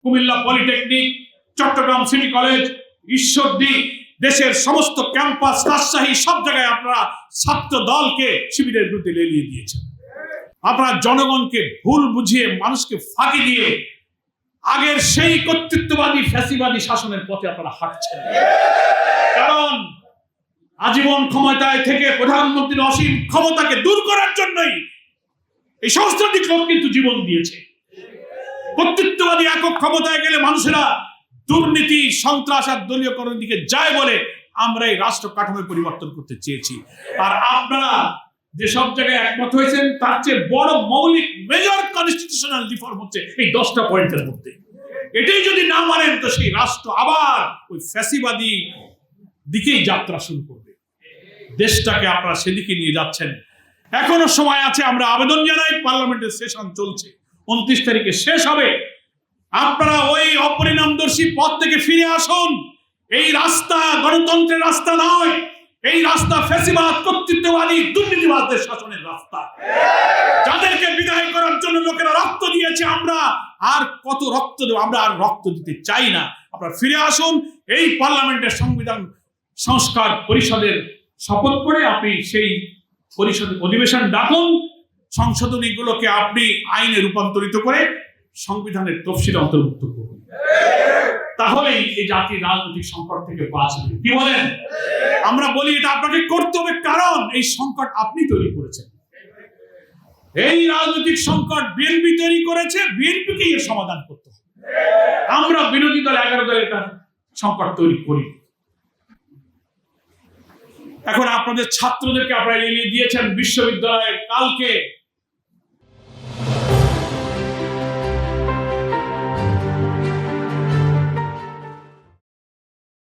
Comilla polytechnic, Chattogram city college, Ishwardi, দেশের সমস্ত campus, Rajshahi, সব জায়গায় আপনারা ছাত্র দলকে শিবিরের বিরুদ্ধে লেলিয়ে দিয়েছেন। আপনারা জনগণকে ভুল বুঝিয়ে, মানুষকে ফাঁকি দিয়ে আগের সেই কর্তৃত্ববাদী ফ্যাসিবাদী শাসনের পথে আপনারা হাঁটছেন। কারণ আজীবন ক্ষমতায় থেকে প্রধানমন্ত্রীর অসীম ক্ষমতাকে দূর করার জন্যই এই সহস্রাধিক লোক কিন্তু জীবন দিয়েছে। কর্তৃত্ববাদী একক ক্ষমতায় গেলে মানুষেরা দুর্নীতি, সন্ত্রাস আর দলীয়করণের দিকে যায় বলে আমরা এই রাষ্ট্র কাঠামো পরিবর্তন করতে চেয়েছি। আর আপনারা যে সব জায়গায় একমত হয়েছেন, তার চেয়ে বড় মৌলিক মেজর কনস্টিটিউশনাল রিফর্ম হচ্ছে এই 10টা পয়েন্টের মধ্যে। এটাই যদি না মানেন তো সেই রাষ্ট্র আবার ওই ফ্যাসিবাদী দিকেই যাত্রা শুরু করবে। দেশটাকে আপনারা সেদিকে নিয়ে যাচ্ছেন। এখনো সময় আছে, আমরা আবেদন জানাই, পার্লামেন্টের সেশন চলছে, 29 তারিখে শেষ হবে। আপনারা ওই অপরিণামদর্শী পথ থেকে ফিরে আসুন। এই রাস্তা গণতন্ত্রের রাস্তা নয়, এই রাস্তা ফ্যাসিবাদ, কর্তৃত্ববাদী, দুর্নীতিবাদদের শাসনের রাস্তা। যাদেরকে বিদায় করার জন্য লোকেরা রক্ত দিয়েছে, আমরা আর কত রক্ত দেব? আমরা আর রক্ত দিতে চাই না। আপনারা ফিরে আসুন। এই পার্লামেন্টের সংবিধান সংস্কার পরিষদের শপথ করে আপনি সেই পরিষদের অধিবেশন ডাকুন। সংশোধনীগুলোকে আপনি আইনে রূপান্তরিত করে সংবিধানের তফসিলে অন্তর্ভুক্ত করুন। তাহলেই এই জাতির রাজনৈতিক সংকট থেকে বাঁচবে। কি বলেন? আমরা বলি এটা আপনাকে করতে হবে, কারণ এই সংকট আপনি তৈরি করেছেন। এই রাজনৈতিক সংকট বিএনপি তৈরি করেছে, বিএনপিকে এর সমাধান করতে হবে। আমরা বিরোধী দল 11 দলের এটা সংকট তৈরি করি। এখন আপনাদের ছাত্রদেরকে আপনারা এগিয়ে দিয়েছেন বিশ্ববিদ্যালয়ে কালকে